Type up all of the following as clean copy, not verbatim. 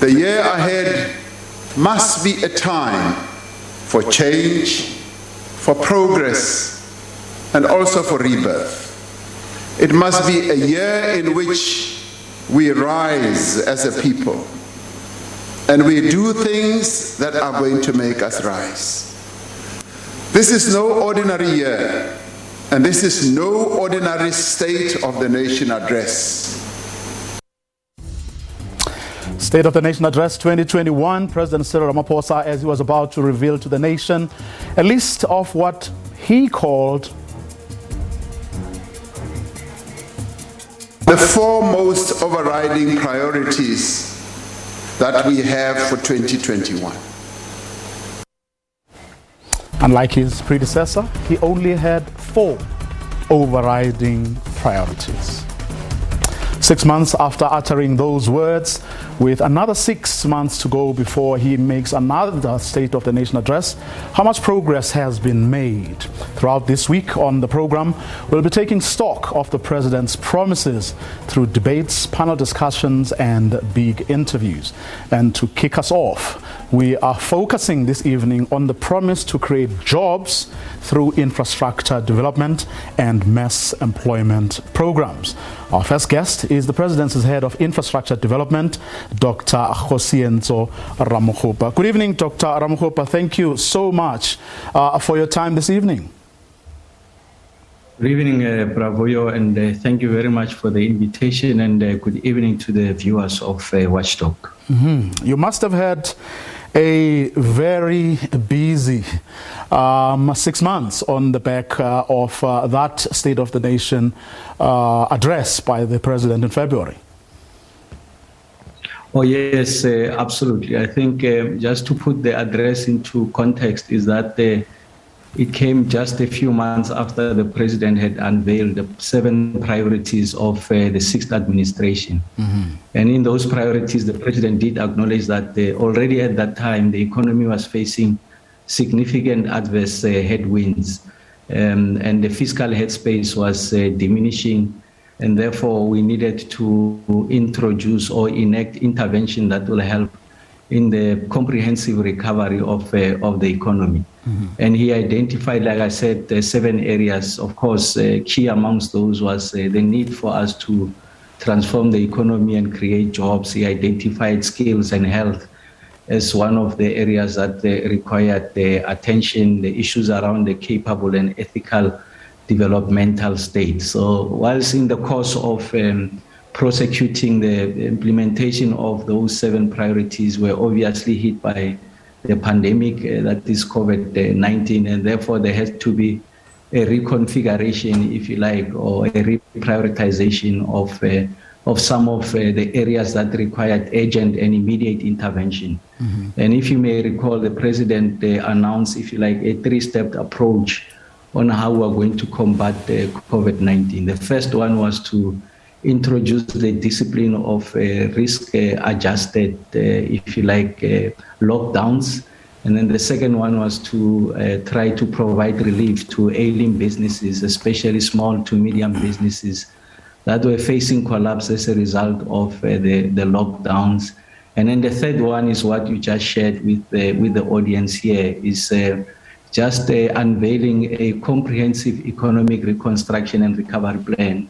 The year ahead must be a time for change, for progress, and also for rebirth. It must be a year in which we rise as a people and we do things that are going to make us rise. This is no ordinary year, and this is no ordinary State of the Nation address. State of the Nation Address 2021, President Cyril Ramaphosa, as he was about to reveal to the nation a list of what he called the four most overriding priorities that we have for 2021. Unlike his predecessor, he only had four overriding priorities. 6 months after uttering those words, with another 6 months to go before he makes another State of the Nation address, how much progress has been made? Throughout this week on the program, we'll be taking stock of the President's promises through debates, panel discussions, and big interviews. And to kick us off, we are focusing this evening on the promise to create jobs through infrastructure development and mass employment programs. Our first guest is the President's Head of Infrastructure Development, Dr. Kgosientsho Ramokgopa. Good evening, Dr. Ramokgopa. Thank you so much for your time this evening. Good evening, Bravoyo, and thank you very much for the invitation, and good evening to the viewers of Watchdog. You must have had a very busy 6 months on the back of that State of the Nation address by the President in February. Oh, yes, absolutely. I think just to put the address into context is that it came just a few months after the President had unveiled the 7 priorities of the 6th administration. And in those priorities, the President did acknowledge that already at that time, the economy was facing significant adverse headwinds, and the fiscal headspace was diminishing. And therefore, we needed to introduce or enact intervention that will help in the comprehensive recovery of the economy. And he identified, like I said, 7 areas. Of course, key amongst those was the need for us to transform the economy and create jobs. He identified skills and health as one of the areas that required the attention, the issues around the capable and ethical developmental state. So whilst in the course of prosecuting the implementation of those 7 priorities, were obviously hit by the pandemic, that is COVID-19, and therefore there has to be a reconfiguration, if you like, or a reprioritization of some of the areas that required urgent and immediate intervention. And if you may recall, the President announced, if you like, a 3-step approach on how we're going to combat COVID-19. The first one was to introduce the discipline of risk-adjusted, if you like, lockdowns. And then the second one was to try to provide relief to ailing businesses, especially small to medium businesses that were facing collapse as a result of the lockdowns. And then the third one is what you just shared with the audience here, is just unveiling a comprehensive economic reconstruction and recovery plan.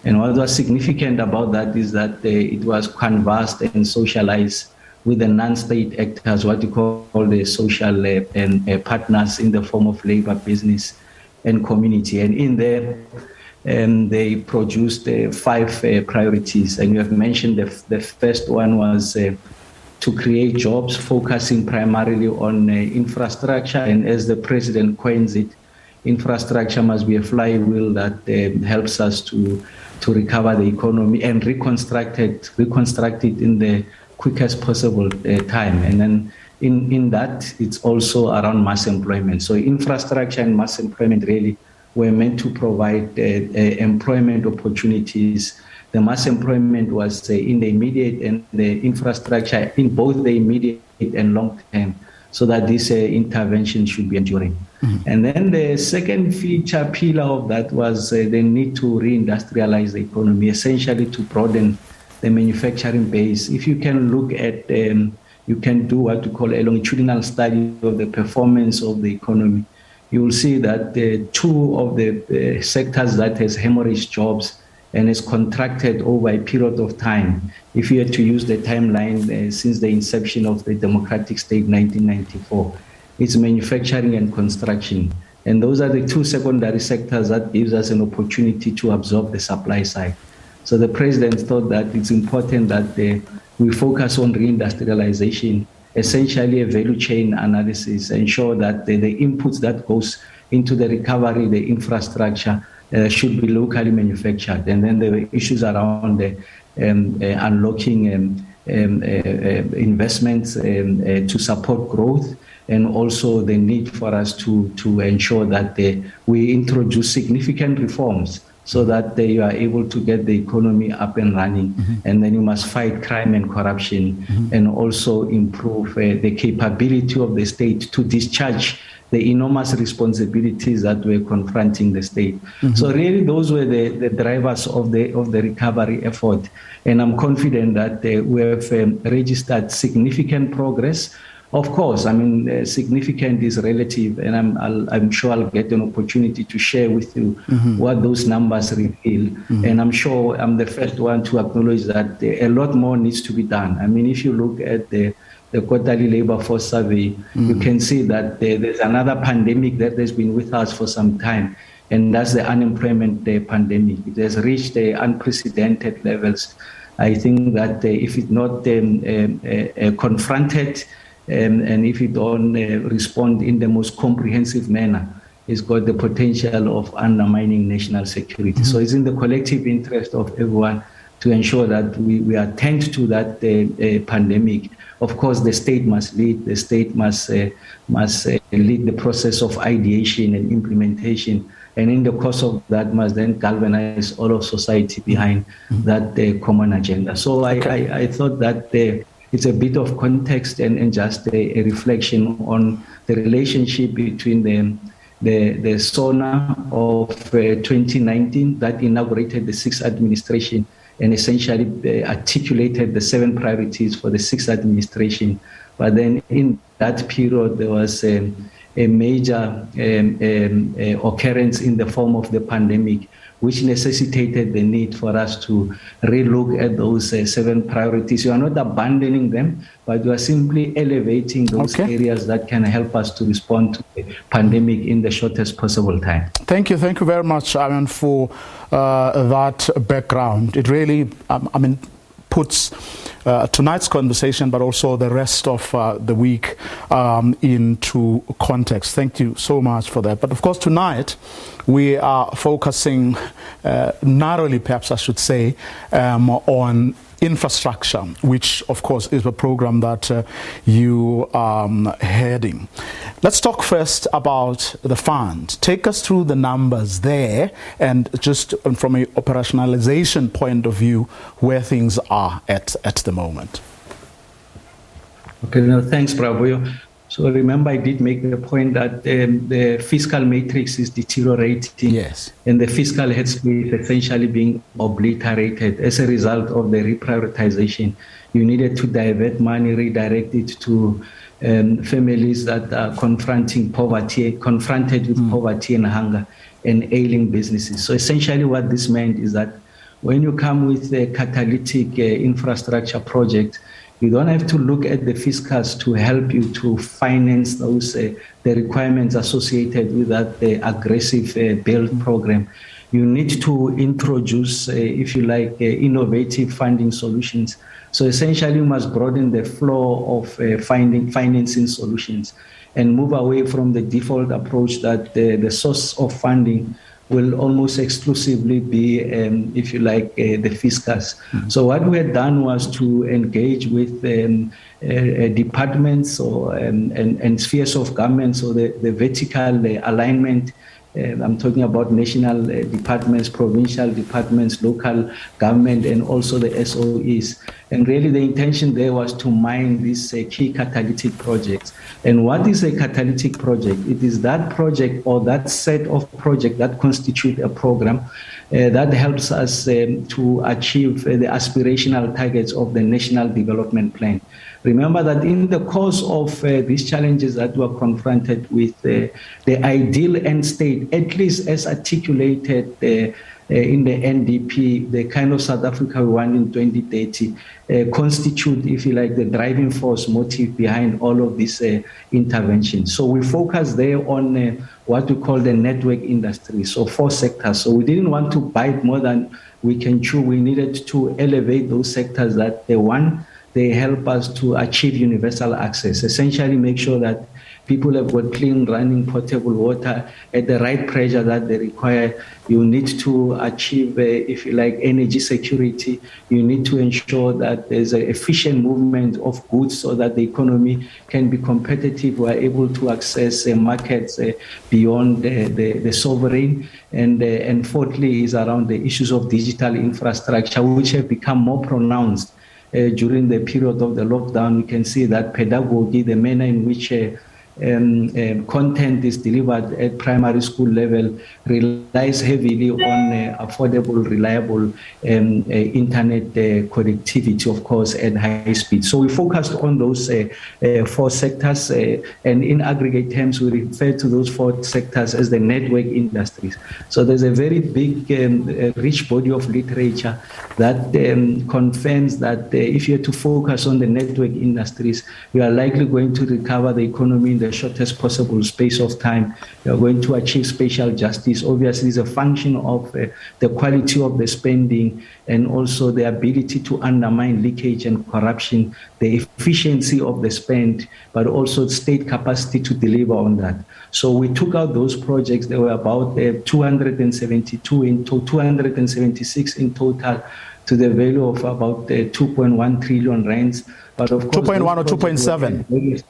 And what was significant about that is that it was canvassed and socialized with the non-state actors, what you call the social and partners in the form of labor, business, and community. And in there, they produced 5 priorities. And you have mentioned the first one was to create jobs, focusing primarily on infrastructure. And as the President coins it, infrastructure must be a flywheel that helps us to recover the economy and reconstruct it in the quickest possible time. And then in that, it's also around mass employment. So infrastructure and mass employment really were meant to provide employment opportunities. The mass employment was in the immediate, and the infrastructure in both the immediate and long term, so that this intervention should be enduring. And then the second feature pillar of that was the need to reindustrialize the economy, essentially to broaden the manufacturing base. If you can look at, you can do what we call a longitudinal study of the performance of the economy, you will see that two of the sectors that has hemorrhaged jobs and has contracted over a period of time, if you had to use the timeline since the inception of the democratic state, 1994, it's manufacturing and construction. And those are the two secondary sectors that gives us an opportunity to absorb the supply side. So the president thought that it's important that we focus on reindustrialization, essentially a value chain analysis, ensure that the inputs that goes into the recovery, the infrastructure, should be locally manufactured. And then the issues around unlocking investments to support growth, and also the need for us to ensure that we introduce significant reforms so that you are able to get the economy up and running. And then you must fight crime and corruption, and also improve the capability of the state to discharge the enormous responsibilities that were confronting the state. So really those were the drivers of the recovery effort. And I'm confident that we have registered significant progress. Of course, I mean, significant is relative, and I'm sure I'll get an opportunity to share with you what those numbers reveal. And I'm sure I'm the first one to acknowledge that a lot more needs to be done. I mean, if you look at the quarterly labor force survey, you can see that there's another pandemic that has been with us for some time, and that's the unemployment pandemic. It has reached unprecedented levels. I think that if it's not confronted, and if it don't respond in the most comprehensive manner, it's got the potential of undermining national security. So it's in the collective interest of everyone to ensure that we attend to that pandemic. Of course, the state must lead. The state must lead the process of ideation and implementation. And in the course of that, must then galvanize all of society behind that common agenda. So I thought that it's a bit of context and just a reflection on the relationship between the SONA of 2019 that inaugurated the sixth administration and essentially articulated the 7 priorities for the sixth administration. But then in that period, there was a major occurrence in the form of the pandemic, which necessitated the need for us to relook at those 7 priorities. You are not abandoning them, but you are simply elevating those areas that can help us to respond to the pandemic in the shortest possible time. Thank you very much, Aaron, for that background. It really, puts tonight's conversation, but also the rest of the week into context. Thank you so much for that. But of course, tonight we are focusing narrowly, perhaps I should say, on infrastructure, which of course is a program that you are heading. Let's talk first about the fund. Take us through the numbers there, and just from a operationalization point of view, where things are at the moment. Okay, no, thanks, Bravo. So remember, I did make the point that the fiscal matrix is deteriorating. Yes. And the fiscal headspace essentially being obliterated as a result of the reprioritization. You needed to divert money, redirect it to families that are confronted with poverty and hunger, and ailing businesses. So essentially what this meant is that when you come with a catalytic infrastructure project, you don't have to look at the fiscals to help you to finance those the requirements associated with that aggressive build program. You need to introduce, if you like, innovative funding solutions. So essentially, you must broaden the flow of financing solutions and move away from the default approach that the source of funding will almost exclusively be, if you like, the fiscals. So what we had done was to engage with departments and spheres of government, so the vertical alignment I'm talking about national departments, provincial departments, local government, and also the SOEs. And really the intention there was to mine these key catalytic projects. And what is a catalytic project? It is that project or that set of projects that constitute a program that helps us to achieve the aspirational targets of the National Development Plan. Remember that in the course of these challenges that we're confronted with, the ideal end state, at least as articulated in the NDP, the kind of South Africa we want in 2030, constitute, if you like, the driving force motive behind all of these interventions. So we focus there on what we call the network industry, so 4 sectors. So we didn't want to bite more than we can chew. We needed to elevate those sectors that they help us to achieve universal access, essentially make sure that people have got clean, running, potable water at the right pressure that they require. You need to achieve, if you like, energy security. You need to ensure that there's an efficient movement of goods so that the economy can be competitive. We're able to access markets beyond the sovereign. And fourthly is around the issues of digital infrastructure, which have become more pronounced during the period of the lockdown. We can see that pedagogy, the manner in which content is delivered at primary school level, relies heavily on affordable, reliable internet connectivity, of course, at high speed. So we focused on those 4 sectors, and in aggregate terms, we refer to those 4 sectors as the network industries. So there's a very big, rich body of literature that confirms that if you're to focus on the network industries, you are likely going to recover the economy in the shortest possible space of time. You're going to achieve spatial justice. Obviously, it's a function of the quality of the spending and also the ability to undermine leakage and corruption, the efficiency of the spend, but also state capacity to deliver on that. So we took out those projects. There were about 276 in total, to the value of about 2.1 trillion rands. But of course, 2.1 or 2.7?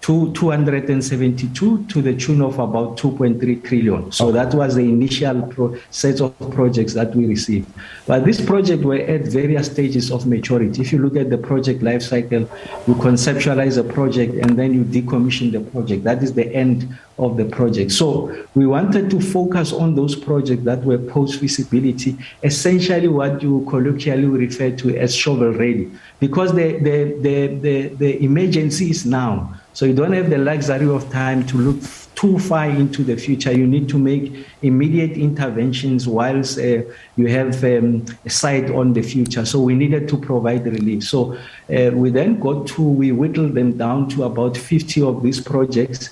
272 to the tune of about 2.3 trillion. So that was the initial set of projects that we received. But this project were at various stages of maturity. If you look at the project life cycle, you conceptualize a project and then you decommission the project. That is the end of the project. So we wanted to focus on those projects that were post-feasibility, essentially what you colloquially refer to as shovel-ready, because the emergency is now. So you don't have the luxury of time to look too far into the future. You need to make immediate interventions whilst you have a sight on the future. So we needed to provide relief. So we then we whittled them down to about 50 of these projects,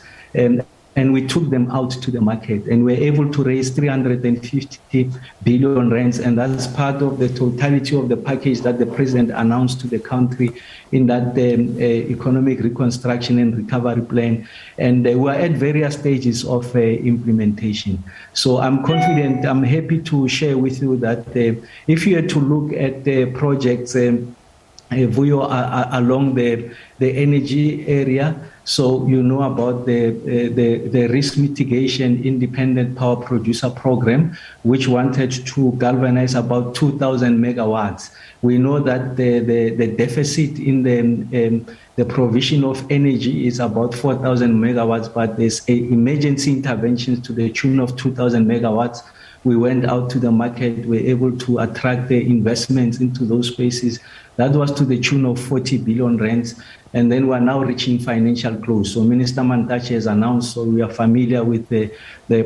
and we took them out to the market, and we're able to raise 350 billion rands, and that's part of the totality of the package that the president announced to the country in that economic reconstruction and recovery plan. And we're at various stages of implementation. So I'm confident, I'm happy to share with you that if you had to look at the projects along the energy area, so you know about the risk mitigation independent power producer program, which wanted to galvanize about 2,000 megawatts. We know that the deficit in the provision of energy is about 4,000 megawatts, but there's emergency interventions to the tune of 2,000 megawatts. We went out to the market, we were able to attract the investments into those spaces. That was to the tune of 40 billion rands. And then we're now reaching financial close. So Minister Mantashe has announced, so we are familiar with the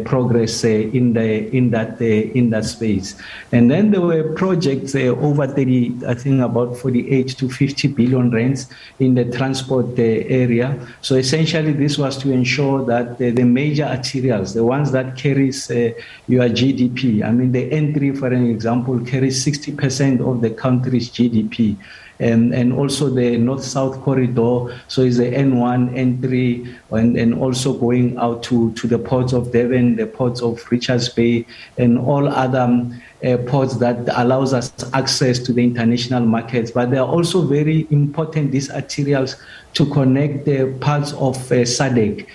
progress in that space. And then there were projects over 30, I think about 48 to 50 billion rands in the transport area. So essentially this was to ensure that the major arterials, the ones that carries your GDP, I mean the N3, for an example, carries 60% of the country's GDP. And also the north-south corridor, so is the N1, N3, and also going out to the ports of Devon, the ports of Richards Bay, and all other ports that allows us access to the international markets. But they are also very important, these arterials, to connect the parts of SADC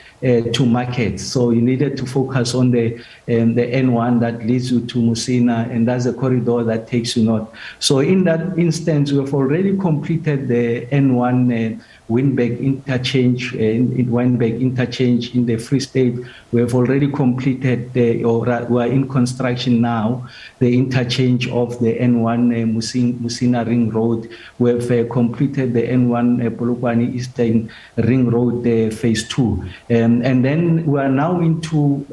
to markets. So you needed to focus on the N1 that leads you to Musina, and that's a corridor that takes you north. So in that instance, we have already completed the N1 Windbag interchange in Windbag interchange in the Free State. We have already completed we are in construction now, the interchange of the N1 Musina Ring Road. We have completed the N1 Polokwane Eastern Ring Road phase 2. And then we are now into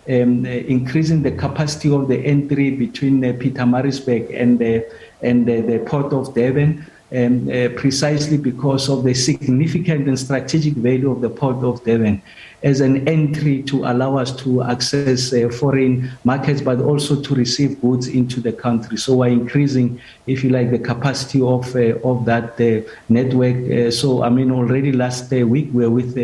increasing the capacity of the N3 between Pietermaritzburg and the Port of Durban. Precisely because of the significant and strategic value of the Port of Durban as an entry to allow us to access foreign markets, but also to receive goods into the country. So we're increasing, if you like, the capacity of that network. So, I mean, already last week, we were with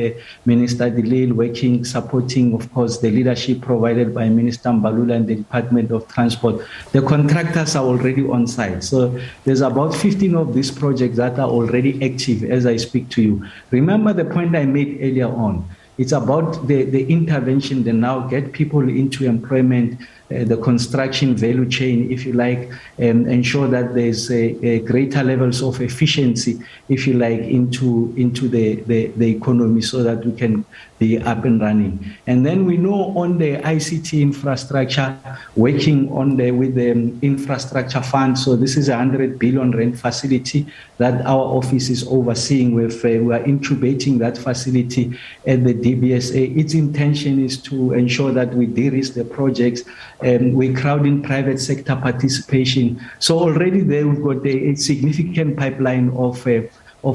Minister Delil working, supporting, of course, the leadership provided by Minister Mbalula and the Department of Transport. The contractors are already on site. So there's about 15 of these projects that are already active as I speak to you. Remember the point I made earlier on. It's about the intervention, to now get people into employment, the construction value chain, if you like, and ensure that there's a greater levels of efficiency, if you like, into the economy so that we can be up and running. And then we know on the ICT infrastructure, working on with the infrastructure fund. So this is a 100 billion rand facility that our office is overseeing. We are incubating that facility at the DBSA. Its intention is to ensure that we de-risk the projects and we crowd in private sector participation. So already there we've got a significant pipeline of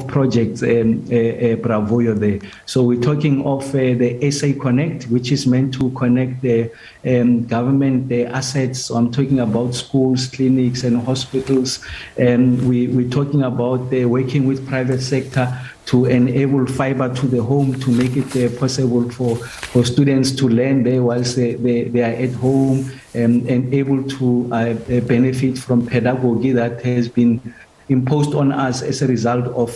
projects, Bravo there. So we're talking of the SA Connect, which is meant to connect the government assets. So I'm talking about schools, clinics, and hospitals. And we're talking about working with private sector to enable fiber to the home, to make it possible for students to learn there whilst they are at home, and able to benefit from pedagogy that has been imposed on us as a result of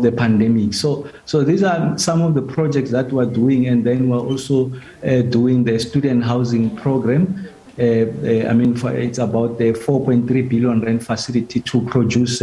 the pandemic. So these are some of the projects that we're doing, and then we're also doing the student housing program. It's about the 4.3 billion rand facility to produce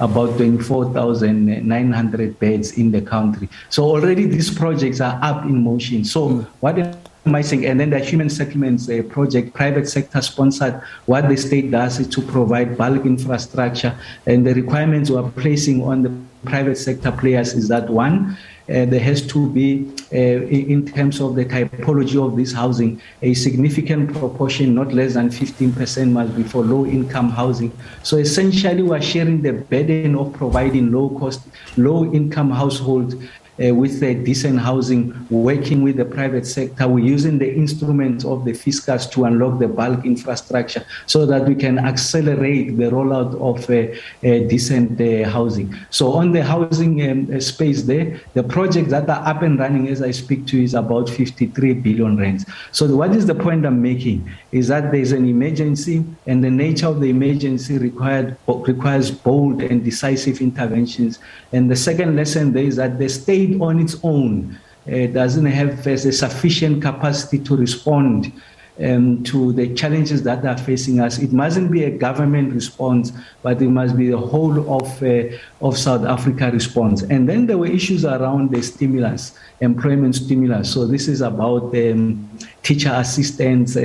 about 24,900 beds in the country. So already these projects are up in motion. So what am I saying? And then the human settlements project, private sector sponsored. What the state does is to provide bulk infrastructure, and the requirements we're placing on the private sector players is that one, there has to be, in terms of the typology of this housing, a significant proportion, not less than 15%, must be for low-income housing. So essentially, we're sharing the burden of providing low-income households with decent housing, working with the private sector. We're using the instruments of the fiscus to unlock the bulk infrastructure so that we can accelerate the rollout of decent housing. So on the housing space there, the projects that are up and running as I speak to you is about 53 billion rands. So what is the point I'm making? Is that there's an emergency, and the nature of the emergency requires bold and decisive interventions. And the second lesson there is that the state on its own doesn't have a sufficient capacity to respond to the challenges that are facing us. It mustn't be a government response, but it must be the whole of South Africa response. And then there were issues around the stimulus, employment stimulus. So this is about teacher assistants.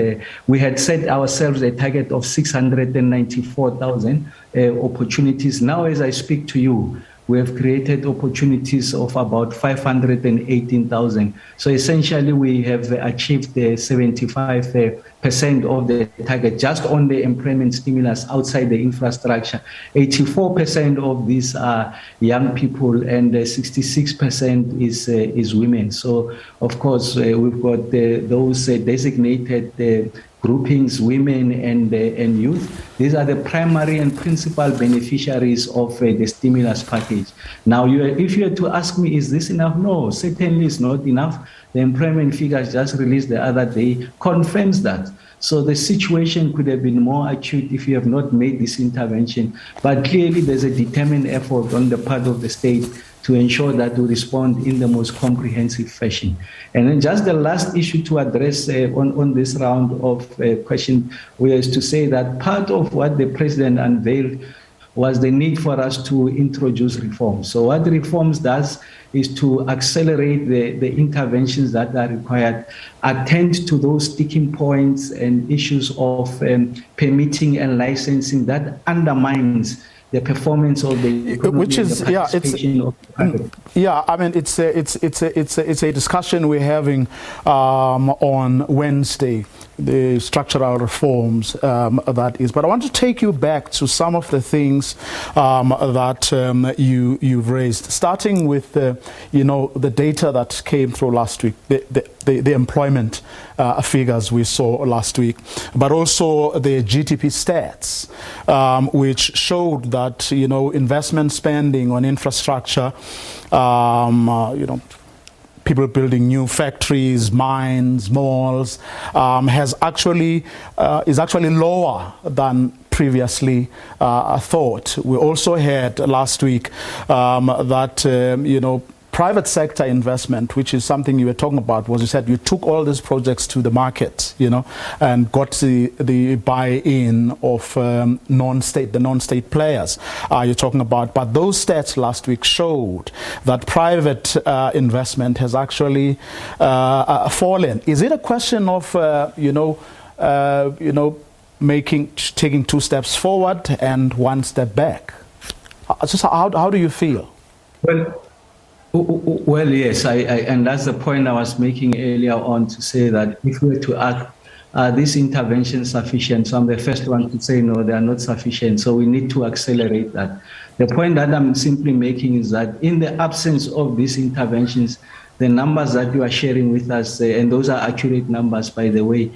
We had set ourselves a target of 694,000 opportunities. Now, as I speak to you, we have created opportunities of about 518,000. So essentially, we have achieved 75% of the target just on the employment stimulus outside the infrastructure. 84% of these are young people, and 66% is women. So, of course, we've got those designated groupings, women and youth. These are the primary and principal beneficiaries of the stimulus package. Now, if you had to ask me, is this enough? No, certainly it's not enough. The employment figures just released the other day confirms that. So the situation could have been more acute if you have not made this intervention. But clearly there's a determined effort on the part of the state to ensure that we respond in the most comprehensive fashion. And then just the last issue to address on this round of question was to say that part of what the president unveiled was the need for us to introduce reforms. So what the reforms does is to accelerate the interventions that are required, attend to those sticking points and issues of permitting and licensing that undermines the performance of the economy, which is I mean it's a discussion we're having on Wednesday, the structural reforms that is. But I want to take you back to some of the things that you've raised, starting with the data that came through last week, the employment figures we saw last week, but also the GDP stats, which showed that investment spending on infrastructure, people building new factories, mines, malls, is actually lower than previously thought. We also had last week that private sector investment, which is something you were talking about, was you said you took all these projects to the market, and got the buy-in of the non-state players you're talking about. But those stats last week showed that private investment has actually fallen. Is it a question of taking two steps forward and one step back? Just how do you feel? Well, yes, and that's the point I was making earlier on, to say that if we were to ask, are these interventions sufficient? So I'm the first one to say no, they are not sufficient. So we need to accelerate that. The point that I'm simply making is that in the absence of these interventions, the numbers that you are sharing with us, and those are accurate numbers, by the way,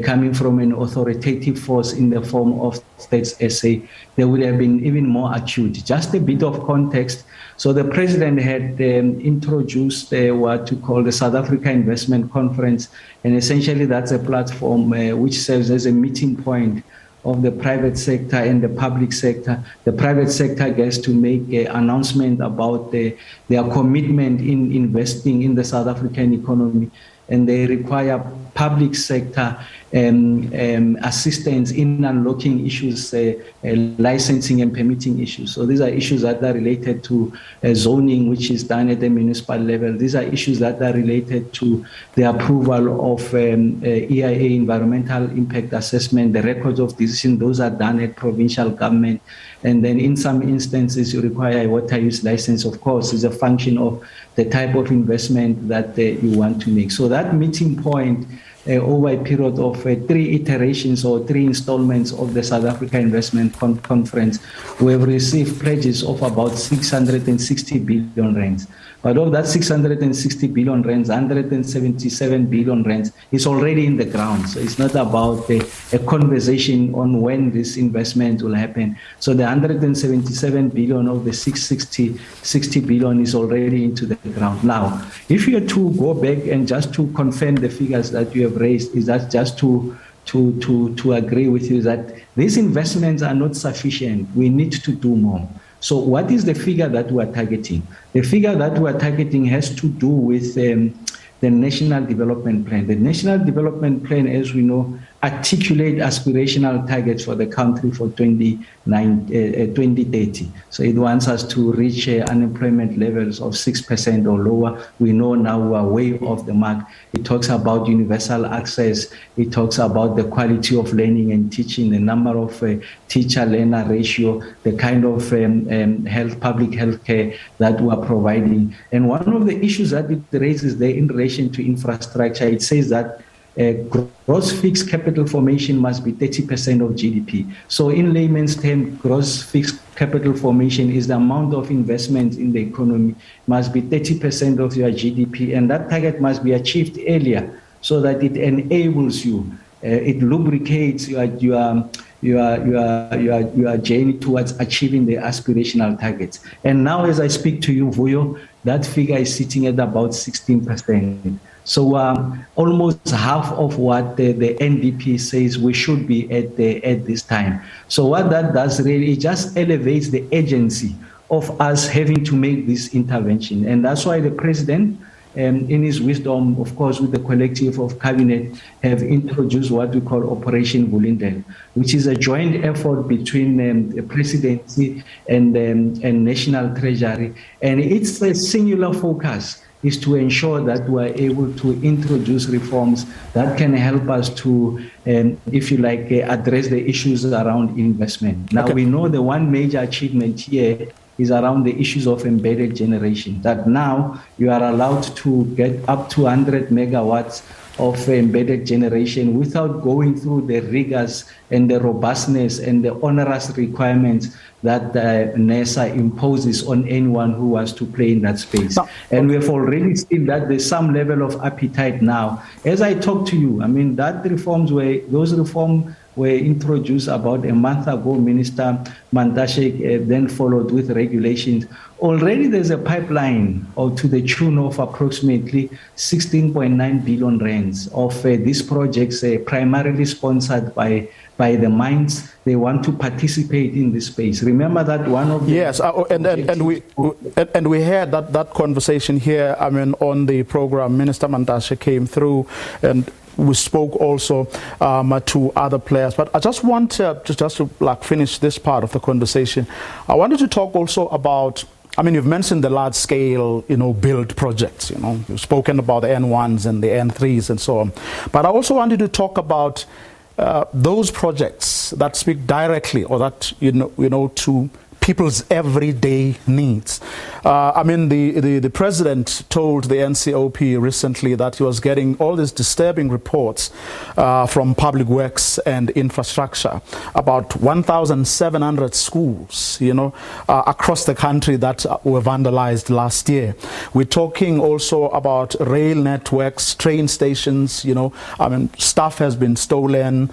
coming from an authoritative force in the form of Stats SA, they would have been even more acute. Just a bit of context. So the president had introduced what we call the South Africa Investment Conference, and essentially that's a platform which serves as a meeting point of the private sector and the public sector. The private sector gets to make an announcement about their commitment in investing in the South African economy, and they require public sector assistance in unlocking issues, licensing and permitting issues. So these are issues that are related to zoning, which is done at the municipal level. These are issues that are related to the approval of EIA, environmental impact assessment, the records of decision. Those are done at provincial government. And then in some instances, you require a water use license. Of course, is a function of the type of investment that you want to make. So that meeting point over a period of 3 iterations or 3 installments of the South Africa Investment Conference, we have received pledges of about 660 billion rands. But of that 660 billion rands, 177 billion rands is already in the ground. So it's not about a conversation on when this investment will happen. So the 177 billion of the 660 billion is already into the ground. Now, if you are to go back and just to confirm the figures that you have raised, is that just to agree with you that these investments are not sufficient. We need to do more. So what is the figure that we are targeting? The figure that we are targeting has to do with the National Development Plan. The National Development Plan, as we know, articulate aspirational targets for the country for 2030. So it wants us to reach unemployment levels of 6% or lower. We know now we are way off the mark. It talks about universal access. It talks about the quality of learning and teaching, the number of teacher-learner ratio, the kind of public health care that we are providing. And one of the issues that it raises there in relation to infrastructure, it says that gross fixed capital formation must be 30% of GDP. So in layman's terms, gross fixed capital formation is the amount of investment in the economy must be 30% of your GDP, and that target must be achieved earlier so that it enables you, it lubricates your journey towards achieving the aspirational targets. And now as I speak to you, Vuyo, that figure is sitting at about 16%. So almost half of what the NDP says we should be at this time. So what that does really, it just elevates the agency of us having to make this intervention. And that's why the president, in his wisdom, of course, with the collective of cabinet, have introduced what we call Operation Vulindlela, which is a joint effort between the presidency and National Treasury. And its a singular focus is to ensure that we are able to introduce reforms that can help us to, if you like, address the issues around investment. Now, we know the one major achievement here is around the issues of embedded generation, that now you are allowed to get up to 100 megawatts of embedded generation without going through the rigors and the robustness and the onerous requirements that NESA imposes on anyone who wants to play in that space. And we have already seen that there's some level of appetite now. As I talk to you, I mean, those reforms were introduced about a month ago. Minister Mantashe then followed with regulations. Already there's a pipeline to the tune of approximately 16.9 billion rands of these projects, primarily sponsored by the mines. They want to participate in this space. Remember that one of the and we had that conversation here. I mean, on the program, Minister Mantashe came through, and we spoke also to other players. But I just want to like finish this part of the conversation. I wanted to talk also about, I mean, you've mentioned the large scale, build projects, you've spoken about the N1s and the N3s and so on. But I also wanted to talk about those projects that speak directly, or that, to people's everyday needs. I mean, the president told the NCOP recently that he was getting all these disturbing reports from Public Works and Infrastructure about 1,700 schools, across the country that were vandalized last year. We're talking also about rail networks, train stations, I mean, stuff has been stolen,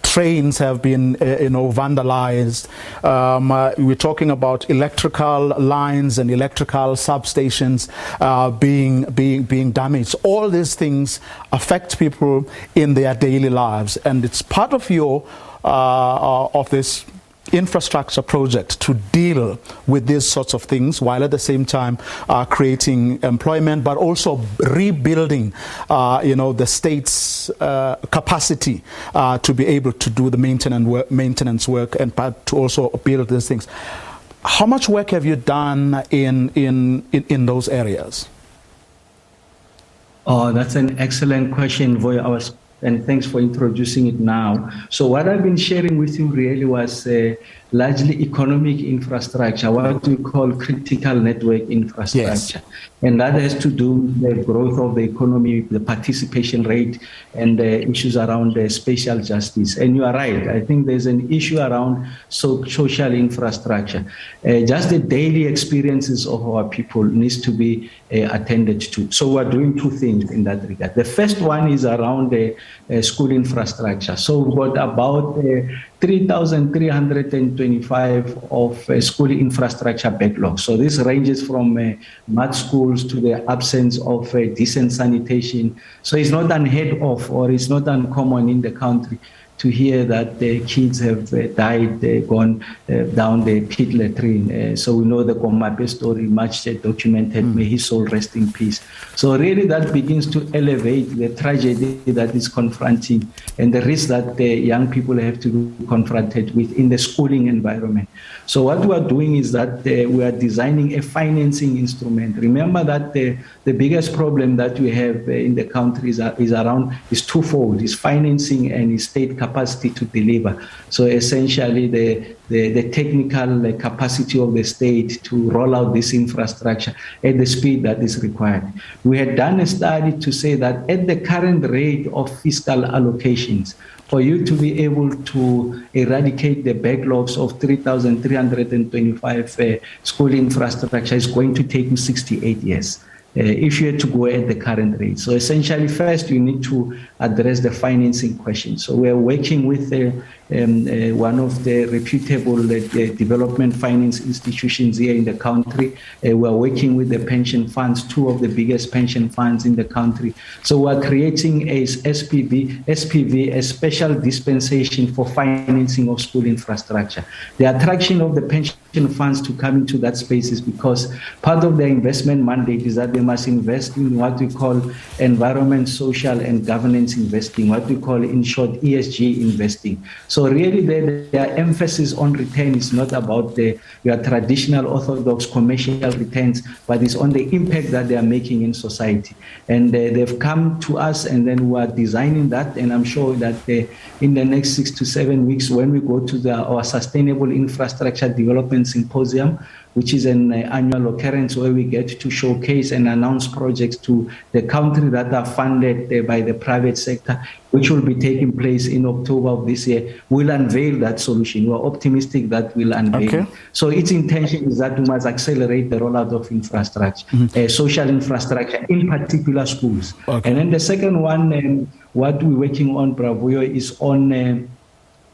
trains have been, vandalized. We're talking about electrical lines and electrical substations being damaged. All these things affect people in their daily lives, and it's part of of this infrastructure project to deal with these sorts of things, while at the same time creating employment, but also rebuilding the state's capacity to be able to do the maintenance work and to also build these things. How much work have you done in those areas? Oh, that's an excellent question, Voya. And thanks for introducing it now. So what I've been sharing with you really was largely economic infrastructure, what we call critical network infrastructure. Yes. And that has to do with the growth of the economy, the participation rate, and the issues around spatial justice. And you are right. I think there's an issue around social infrastructure. Just the daily experiences of our people needs to be attended to. So we're doing two things in that regard. The first one is around the school infrastructure. So we've got about 3,325 of school infrastructure backlog. So this ranges from mud schools to the absence of decent sanitation. So it's not unheard of, or it's not uncommon in the country to hear that the kids have died, gone down the pit latrine. So we know the Komape story, much documented, may his soul rest in peace. So really that begins to elevate the tragedy that is confronting and the risk that the young people have to be confronted with in the schooling environment. So what we are doing is that we are designing a financing instrument. Remember that the biggest problem that we have in the country is twofold: is financing and is state capacity to deliver. So essentially the technical capacity of the state to roll out this infrastructure at the speed that is required. We had done a study to say that at the current rate of fiscal allocations, for you to be able to eradicate the backlogs of 3,325 school infrastructure is going to take you 68 years. If you had to go at the current rate. So essentially, first, you need to address the financing question. So we're working with one of the reputable development finance institutions here in the country. We're working with the pension funds, two of the biggest pension funds in the country. So we're creating a SPV, a special dispensation for financing of school infrastructure. The attraction of the pension funds to come into that space is because part of their investment mandate is that they must invest in what we call environment, social, and governance investing, what we call, in short, ESG investing. So really their emphasis on return is not about your traditional orthodox commercial returns, but it's on the impact that they are making in society. And they've come to us, and then we are designing that. And I'm sure that in the next 6 to 7 weeks, when we go to our Sustainable Infrastructure Development Symposium, which is an annual occurrence where we get to showcase and announce projects to the country that are funded by the private sector, which will be taking place in October of this year, we'll unveil that solution. We're optimistic that we'll unveil it. So its intention is that we must accelerate the rollout of infrastructure, social infrastructure, in particular schools. And then the second one, what we're working on, Bravoyo, is on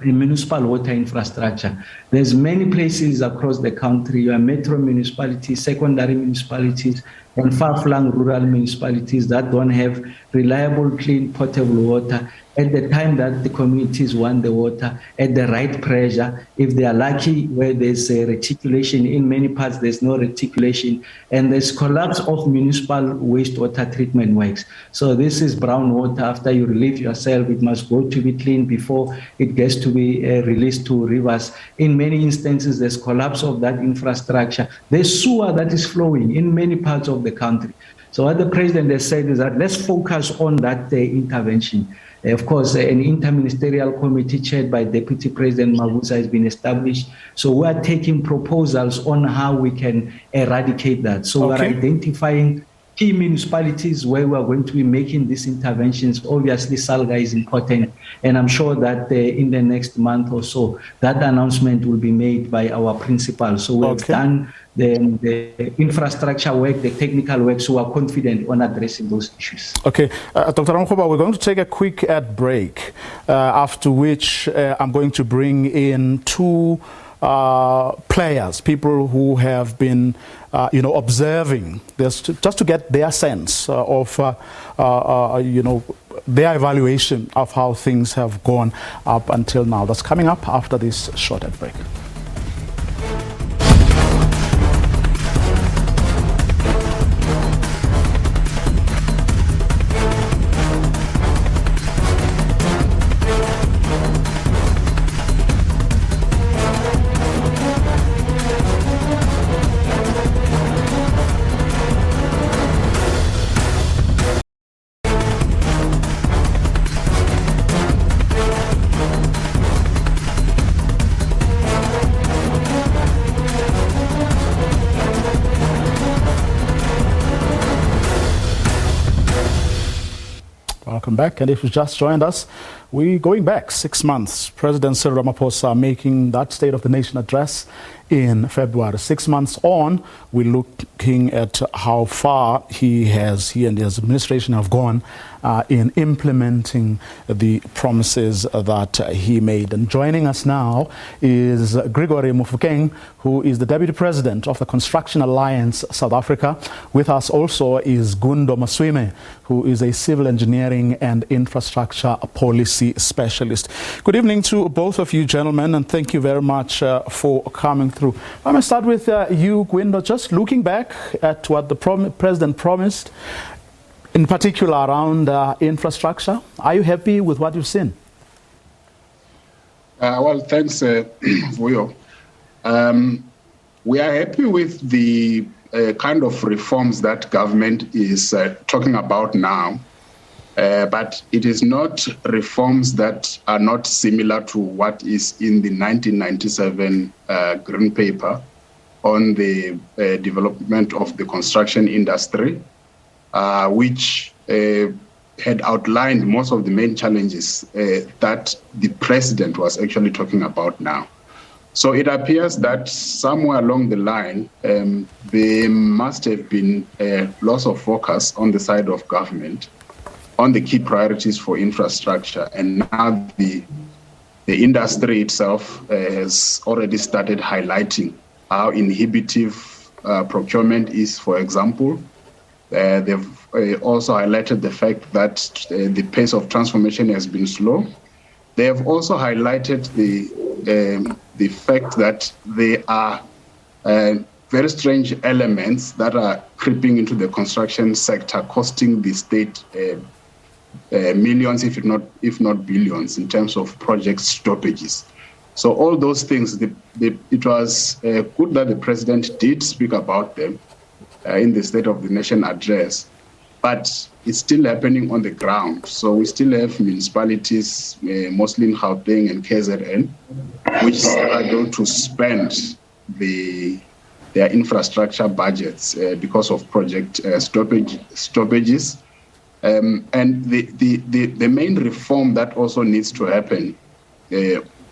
municipal water infrastructure. There's many places across the country, your metro municipalities, secondary municipalities, and far-flung rural municipalities that don't have reliable, clean, potable water at the time that the communities want the water, at the right pressure. If they are lucky, where there's a reticulation, in many parts there's no reticulation, and there's collapse of municipal wastewater treatment works. So this is brown water. After you relieve yourself, it must go to be cleaned before it gets to be released to rivers. In many instances, there's collapse of that infrastructure. There's sewer that is flowing in many parts of the country. So what the president has said is that let's focus on that intervention. Of course, an interministerial committee chaired by Deputy President Mabuza has been established. So we are taking proposals on how we can eradicate that. So we're identifying key municipalities where we are going to be making these interventions. Obviously, Salga is important, and I'm sure that in the next month or so, that announcement will be made by our principal. So we've done the infrastructure work, the technical work, so we're confident on addressing those issues. Okay, Dr. Ramkhoba, we're going to take a quick ad break, after which I'm going to bring in two players, people who have been, observing this, just to get their sense of, their evaluation of how things have gone up until now. That's coming up after this short ad break. Welcome back, and if you just joined us, we're going back 6 months. President Cyril Ramaphosa making that State of the Nation address in February. 6 months on, we're looking at how far he and his administration have gone in implementing the promises that he made. And joining us now is Gregory Mufokeng, who is the Deputy President of the Construction Alliance South Africa. With us also is Gundo Maswime, who is a civil engineering and infrastructure policy specialist. Good evening to both of you, gentlemen, and thank you very much for coming through. I'm going to start with you, Gundo. Just looking back at what the President promised, in particular around infrastructure, are you happy with what you've seen? Well, thanks, Vuyo. We are happy with the kind of reforms that government is talking about now, but it is not reforms that are not similar to what is in the 1997 Green Paper on the development of the construction industry, which had outlined most of the main challenges that the president was actually talking about now. So it appears that somewhere along the line, there must have been a loss of focus on the side of government on the key priorities for infrastructure, and now the the industry itself has already started highlighting how inhibitive procurement is, for example. They've also highlighted the fact that the pace of transformation has been slow. They have also highlighted the fact that there are very strange elements that are creeping into the construction sector, costing the state millions, if not billions, in terms of project stoppages. So all those things, it was good that the president did speak about them in the State of the Nation address, but it's still happening on the ground. So we still have municipalities, mostly in Gauteng and KZN, which struggle to spend their infrastructure budgets because of project stoppages. And the main reform that also needs to happen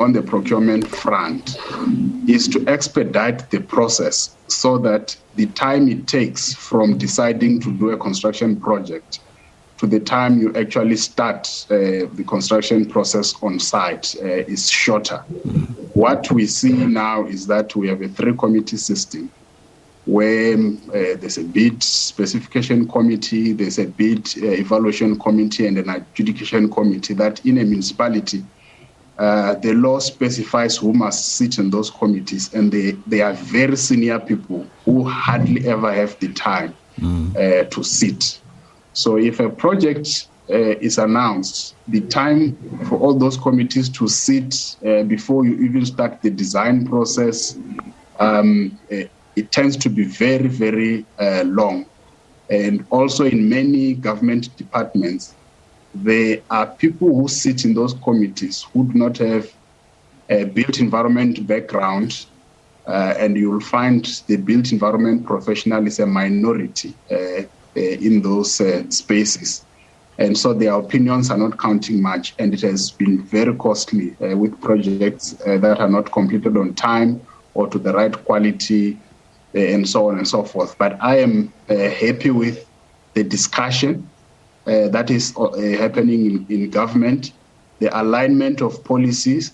on the procurement front is to expedite the process so that the time it takes from deciding to do a construction project to the time you actually start the construction process on site is shorter. What we see now is that we have a 3-committee system where there's a bid specification committee, there's a bid evaluation committee, and an adjudication committee that in a municipality, the law specifies who must sit in those committees, and they are very senior people who hardly ever have the time to sit. So if a project is announced, the time for all those committees to sit before you even start the design process, it tends to be very, very long. And also in many government departments, there are people who sit in those committees who do not have a built environment background, and you will find the built environment professional is a minority in those spaces. And so their opinions are not counting much, and it has been very costly with projects that are not completed on time or to the right quality, and so on and so forth. But I am happy with the discussion that is happening in government, the alignment of policies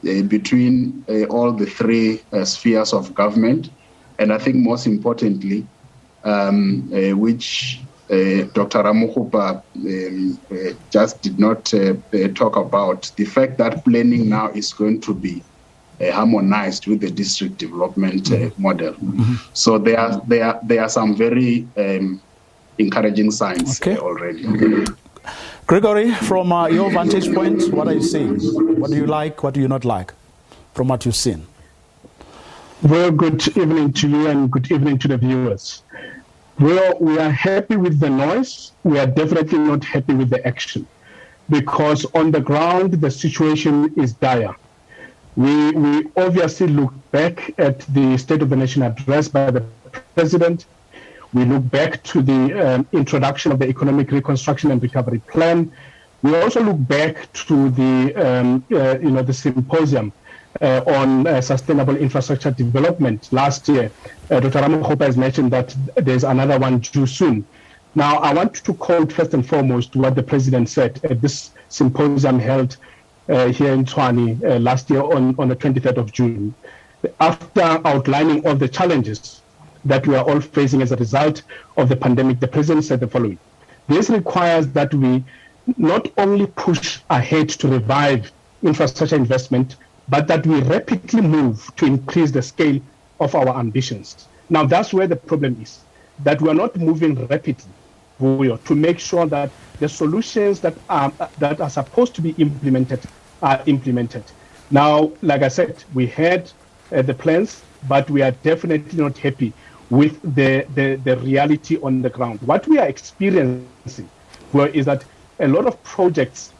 between all the 3 spheres of government, and I think most importantly, which Dr. Ramogopa just did not talk about, the fact that planning now is going to be harmonized with the district development model. So there are some very encouraging signs already. Gregory, from your vantage point, what are you seeing? What do you like? What do you not like from what you've seen? Well, good evening to you and good evening to the viewers. Well, we are happy with the noise. We are definitely not happy with the action, because on the ground, the situation is dire. We obviously look back at the State of the Nation address by the President. We look back to the introduction of the Economic Reconstruction and Recovery Plan. We also look back to the symposium on sustainable infrastructure development last year. Dr. Ramogopa has mentioned that there's another one due soon. Now, I want to quote first and foremost what the President said at this symposium held here in Tshwane last year on the 23rd of June. After outlining all the challenges that we are all facing as a result of the pandemic, the President said the following: this requires that we not only push ahead to revive infrastructure investment, but that we rapidly move to increase the scale of our ambitions. Now, that's where the problem is, that we are not moving rapidly to make sure that the solutions that are supposed to be implemented are implemented. Now, like I said, we had the plans, but we are definitely not happy with the reality on the ground. What we are experiencing is that a lot of projects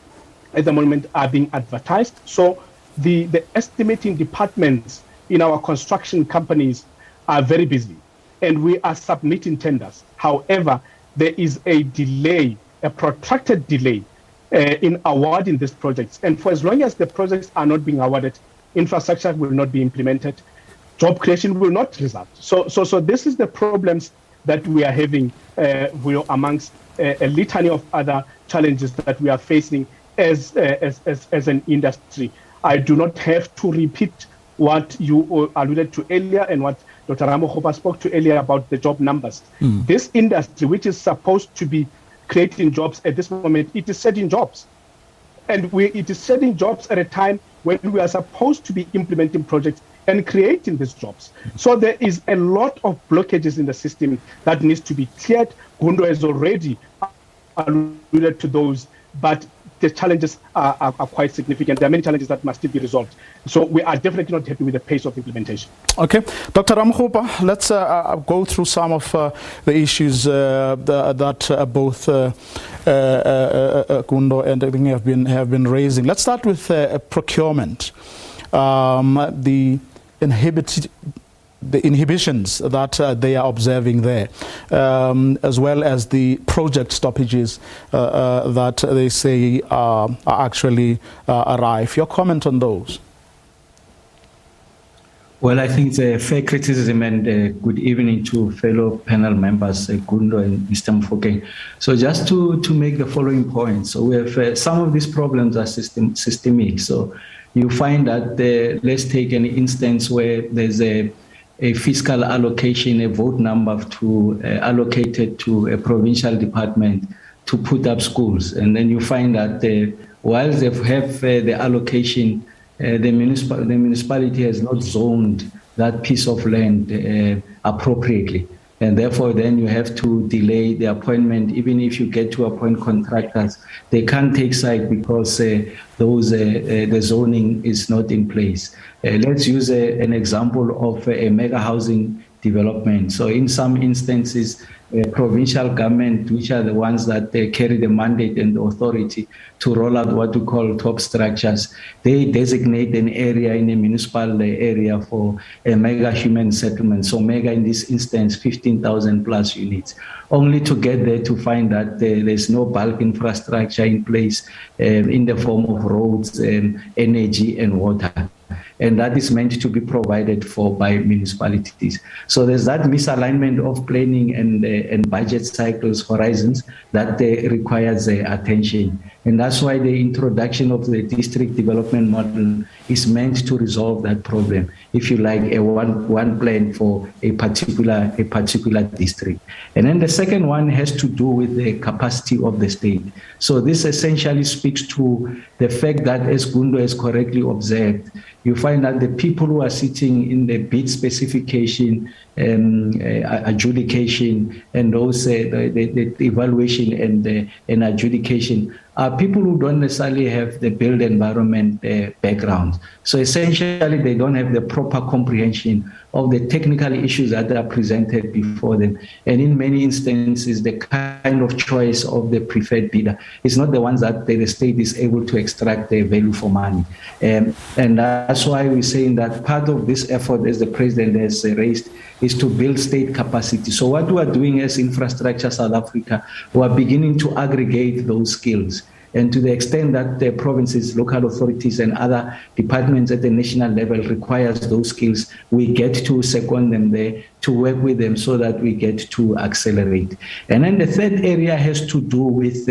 at the moment are being advertised. So the estimating departments in our construction companies are very busy, and we are submitting tenders. However, there is a delay, a protracted delay in awarding these projects. And for as long as the projects are not being awarded, infrastructure will not be implemented, job creation will not result. So this is the problems that we are having amongst a litany of other challenges that we are facing as an industry. I do not have to repeat what you alluded to earlier and what Dr. Ramokgopa spoke to earlier about the job numbers. This industry, which is supposed to be creating jobs at this moment, it is shedding jobs. And it is shedding jobs at a time when we are supposed to be implementing projects and creating these jobs. So there is a lot of blockages in the system that needs to be cleared. Gundo has already alluded to those, but the challenges are quite significant. There are many challenges that must still be resolved. So we are definitely not happy with the pace of implementation. Okay. Dr. Ramokgopa, let's go through some of the issues that both Gundo and everything have been raising. Let's start with procurement. The inhibitions that they are observing there, as well as the project stoppages that they say are actually rife. Your comment on those? Well, I think it's a fair criticism, and good evening to fellow panel members, Gundo and Mr. Mofokeng. So just to make the following points. So we have some of these problems are systemic. So you find that, let's take an instance where there's a fiscal allocation, a vote number allocated to a provincial department to put up schools. And then you find that while they have the allocation, the municipality has not zoned that piece of land appropriately. And therefore, then you have to delay the appointment. Even if you get to appoint contractors, they can't take side because the zoning is not in place. Let's use an example of a mega housing development. So in some instances, provincial government, which are the ones that carry the mandate and the authority to roll out what we call top structures, they designate an area in a municipal area for a mega human settlement. So mega in this instance, 15,000 plus units, only to get there to find that there's no bulk infrastructure in place in the form of roads, energy and water. And that is meant to be provided for by municipalities. So there's that misalignment of planning and budget cycles horizons that requires attention. And that's why the introduction of the district development model is meant to resolve that problem. If you like, a one plan for a particular district. And then the second one has to do with the capacity of the state. So this essentially speaks to the fact that, as Gundo has correctly observed, you find that the people who are sitting in the bid specification, adjudication, and those the evaluation and adjudication are people who don't necessarily have the built environment background. So essentially, they don't have the proper comprehension of the technical issues that are presented before them. And in many instances, the kind of choice of the preferred bidder is not the ones that the state is able to extract the value for money. And that's why we're saying that part of this effort, as the president has raised, is to build state capacity. So what we are doing as Infrastructure South Africa, we are beginning to aggregate those skills. And to the extent that the provinces, local authorities, and other departments at the national level requires those skills, we get to second them there, to work with them so that we get to accelerate. And then the third area has to do with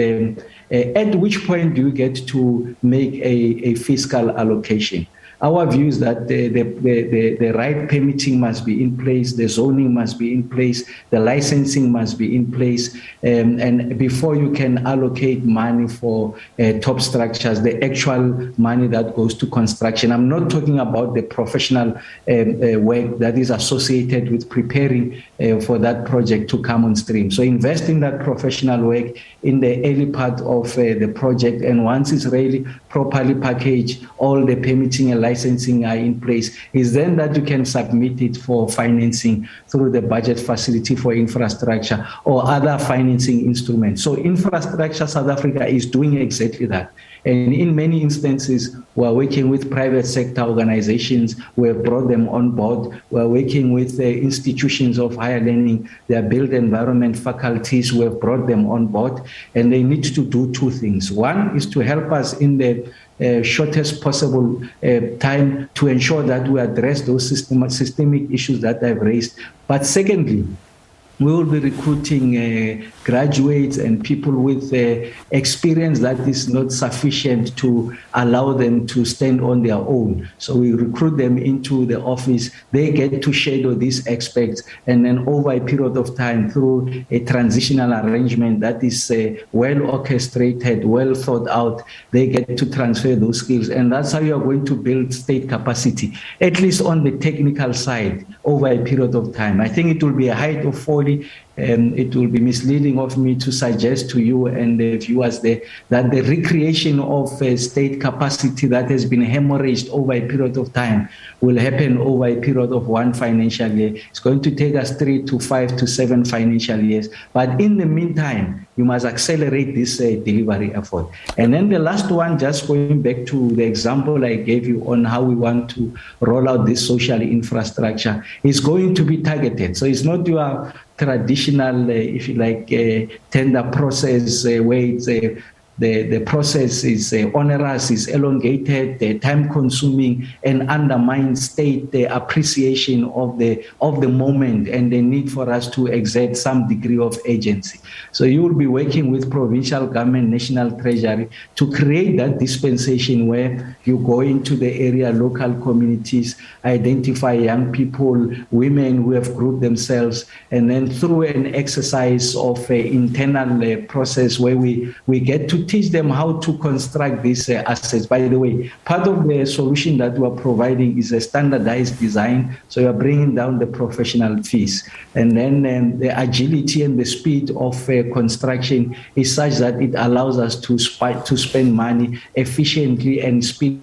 at which point do you get to make a fiscal allocation? Our view is that the right permitting must be in place, the zoning must be in place, the licensing must be in place, and before you can allocate money for top structures, the actual money that goes to construction. I'm not talking about the professional work that is associated with preparing for that project to come on stream. So invest in that professional work in the early part of the project, and once it's really properly packaged, all the permitting and licensing are in place, is then that you can submit it for financing through the budget facility for infrastructure or other financing instruments. So Infrastructure South Africa is doing exactly that. And in many instances, we're working with private sector organizations. We have brought them on board. We're working with institutions of higher learning, their built environment faculties. We have brought them on board. And they need to do two things. One is to help us in the shortest possible time to ensure that we address those systemic issues that I've raised. But secondly, we will be recruiting graduates and people with experience that is not sufficient to allow them to stand on their own. So we recruit them into the office. They get to shadow these experts, and then over a period of time, through a transitional arrangement that is well orchestrated, well thought out, they get to transfer those skills. And that's how you are going to build state capacity, at least on the technical side, over a period of time. I think it will be a height of folly. It will be misleading of me to suggest to you and the viewers that the recreation of state capacity that has been hemorrhaged over a period of time will happen over a period of one financial year. It's going to take us 3 to 5 to 7 financial years. But in the meantime, you must accelerate this delivery effort. And then the last one, just going back to the example I gave you on how we want to roll out this social infrastructure, is going to be targeted. So it's not your traditional, if you like, tender process where it's the process is onerous, is elongated, time-consuming, and undermines state appreciation of the moment and the need for us to exert some degree of agency. So you will be working with provincial government, national treasury to create that dispensation where you go into the area, local communities, identify young people, women who have grouped themselves, and then through an exercise of internal process where we get to teach them how to construct these assets. By the way, part of the solution that we're providing is a standardized design, so you're bringing down the professional fees. And then the agility and the speed of construction is such that it allows us to spend money efficiently and speedily,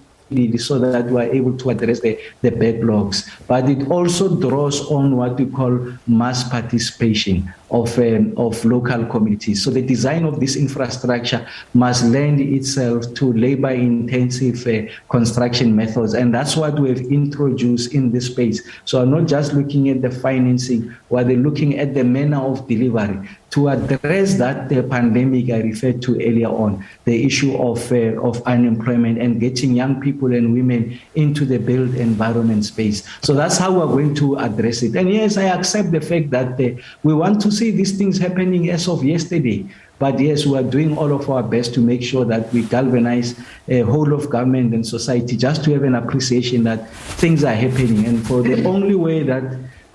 so that we are able to address the backlogs. But it also draws on what we call mass participation of local communities. So the design of this infrastructure must lend itself to labor-intensive construction methods, and that's what we have introduced in this space. So I'm not just looking at the financing, we're looking at the manner of delivery to address that the pandemic I referred to earlier on, the issue of unemployment and getting young people and women into the built environment space. So that's how we're going to address it. And yes, I accept the fact that we want to see these things happening as of yesterday. But yes, we are doing all of our best to make sure that we galvanize a whole of government and society just to have an appreciation that things are happening. And for the only way that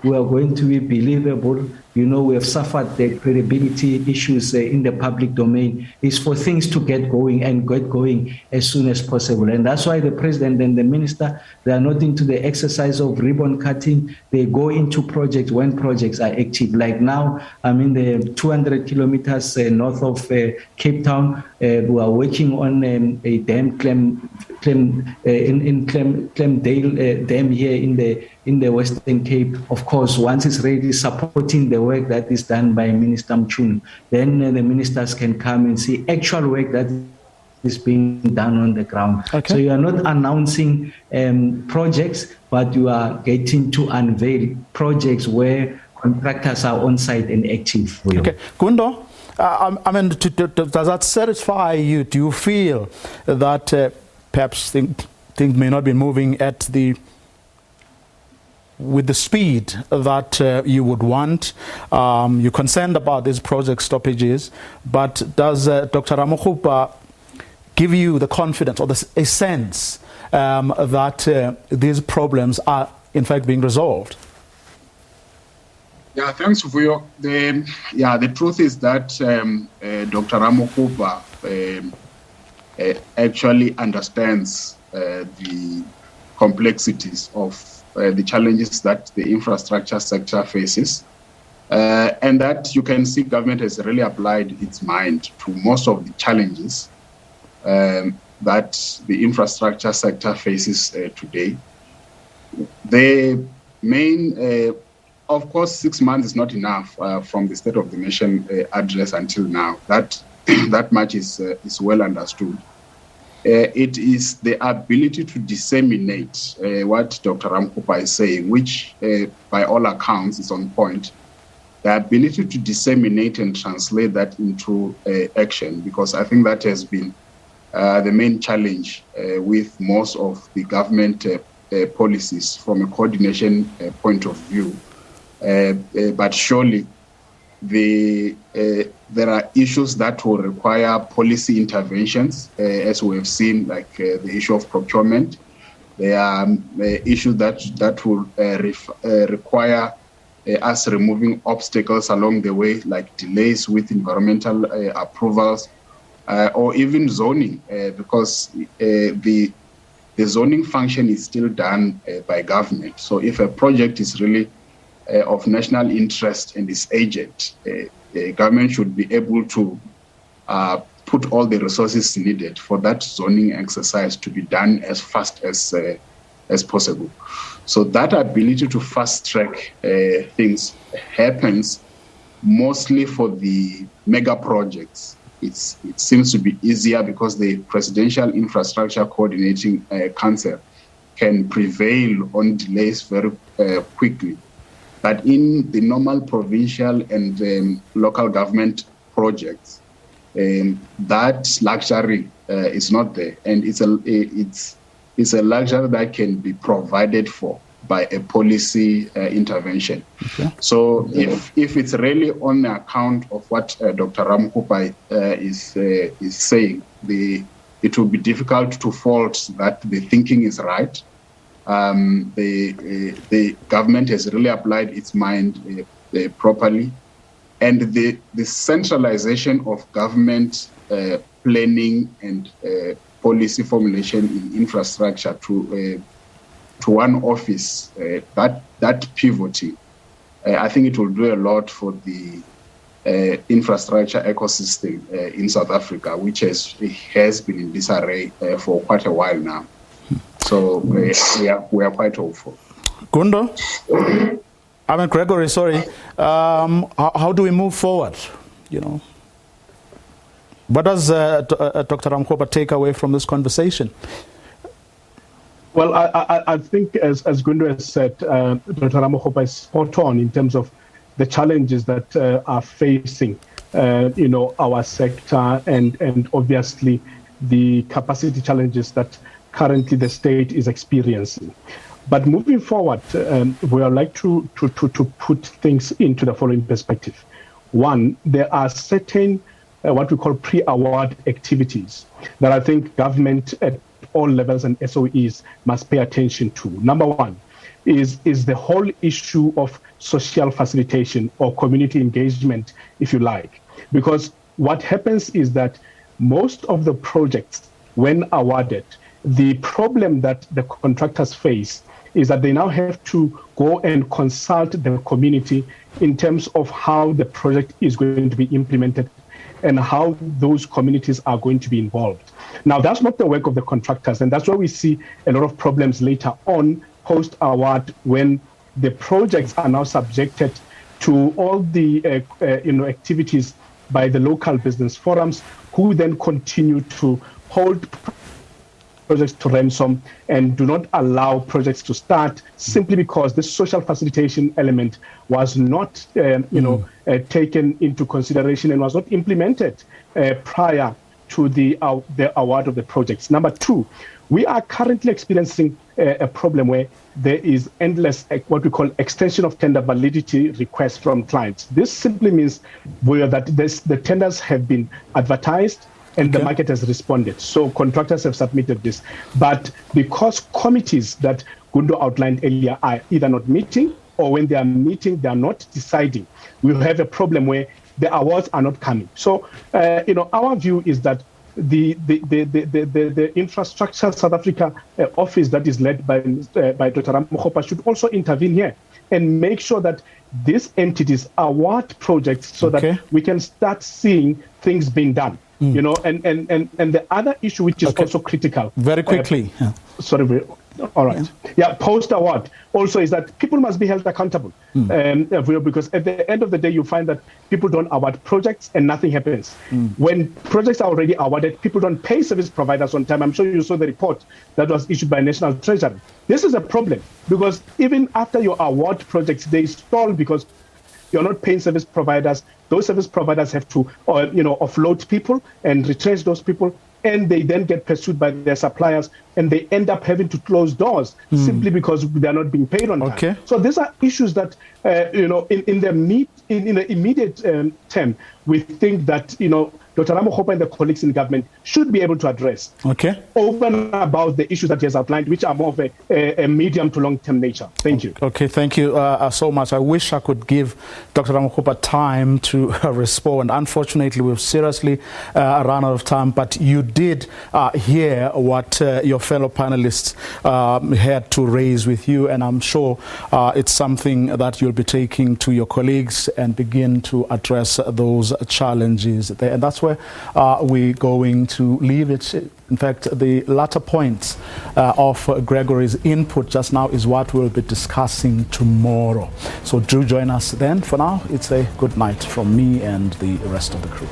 we are going to be believable, we have suffered the credibility issues in the public domain, is for things to get going and get going as soon as possible. And that's why the president and the minister, they are not into the exercise of ribbon cutting. They go into projects when projects are active. Like now, I'm in the 200 kilometers north of Cape Town. We are working on a dam, Clemdale Dam here in the Western Cape. Of course, once it's ready, supporting the work that is done by Minister Mchunu, then the ministers can come and see actual work that is being done on the ground. Okay. So you are not announcing projects, but you are getting to unveil projects where contractors are on site and active. Okay, Kundo, does that satisfy you? Do you feel that perhaps things may not be moving with the speed that you would want? You're concerned about these project stoppages, but does Dr. Ramokgopa give you the confidence or a sense that these problems are in fact being resolved? Yeah, thanks, Vuyo. The truth is that Dr. Ramokgopa actually understands the complexities of the challenges that the infrastructure sector faces, and that you can see government has really applied its mind to most of the challenges that the infrastructure sector faces today. The main, of course, 6 months is not enough from the State of the Nation address until now. That much is well understood. It is the ability to disseminate what Dr. Ramokgopa is saying, which by all accounts is on point. The ability to disseminate and translate that into action, because I think that has been the main challenge with most of the government policies from a coordination point of view. But surely there are issues that will require policy interventions, as we have seen, like the issue of procurement. There are issues that will require us removing obstacles along the way, like delays with environmental approvals, or even zoning, because the zoning function is still done by government. So if a project is really of national interest and is urgent, government should be able to put all the resources needed for that zoning exercise to be done as fast as possible. So that ability to fast track things happens mostly for the mega projects. It seems to be easier because the Presidential Infrastructure Coordinating Council can prevail on delays very quickly. But in the normal provincial and local government projects, that luxury is not there, and it's a luxury that can be provided for by a policy intervention. Okay. So if it's really on account of what Dr. Ramokgopa is saying, it will be difficult to fault that the thinking is right. The government has really applied its mind properly, and the centralization of government planning and policy formulation in infrastructure to one office, that pivoting, I think it will do a lot for the infrastructure ecosystem in South Africa, which has been in disarray for quite a while now. So we are quite hopeful. Gundo? Gregory, sorry. How do we move forward? What does Dr. Ramokgopa take away from this conversation? Well, I think, as Gundo has said, Dr. Ramokgopa is spot on in terms of the challenges that are facing, our sector, and obviously the capacity challenges that currently the state is experiencing. But moving forward, we would like to put things into the following perspective. One, there are certain what we call pre-award activities that I think government at all levels and SOEs must pay attention to. Number one is the whole issue of social facilitation or community engagement, if you like. Because what happens is that most of the projects, when awarded, the problem that the contractors face is that they now have to go and consult the community in terms of how the project is going to be implemented and how those communities are going to be involved. Now, that's not the work of the contractors, and that's why we see a lot of problems later on post-award when the projects are now subjected to all the activities by the local business forums, who then continue to hold projects to ransom and do not allow projects to start simply because the social facilitation element was not taken into consideration and was not implemented prior to the award of the projects. Number two, we are currently experiencing a problem where there is endless what we call extension of tender validity requests from clients. This simply means that the tenders have been advertised and the market has responded. So contractors have submitted this. But because committees that Gundo outlined earlier are either not meeting, or when they are meeting, they are not deciding, we have a problem where the awards are not coming. So, our view is that the Infrastructure South Africa office that is led by Dr. Ramokgopa should also intervene here and make sure that these entities award projects so that we can start seeing things being done. And the other issue which is also critical. Very quickly. All right. Yeah, post-award also is that people must be held accountable. Because at the end of the day, you find that people don't award projects and nothing happens. When projects are already awarded, people don't pay service providers on time. I'm sure you saw the report that was issued by National Treasury. This is a problem because even after you award projects, they stall because you're not paying service providers. Those service providers have to offload people and retrench those people. and they then get pursued by their suppliers, and they end up having to close doors simply because they're not being paid on time. Okay. So these are issues that, in the immediate term, we think that, Dr. Ramokgopa and the colleagues in government should be able to address. Okay. Over and about the issues that he has outlined, which are more of a medium to long-term nature. Thank you. Okay, thank you so much. I wish I could give Dr. Ramokgopa time to respond. Unfortunately, we've seriously run out of time, but you did hear what your fellow panelists had to raise with you, and I'm sure it's something that you'll be taking to your colleagues and begin to address those challenges there. And that's where we're going to leave it. In fact, the latter points of Gregory's input just now is what we'll be discussing tomorrow. So do join us then. For now, it's a good night from me and the rest of the crew.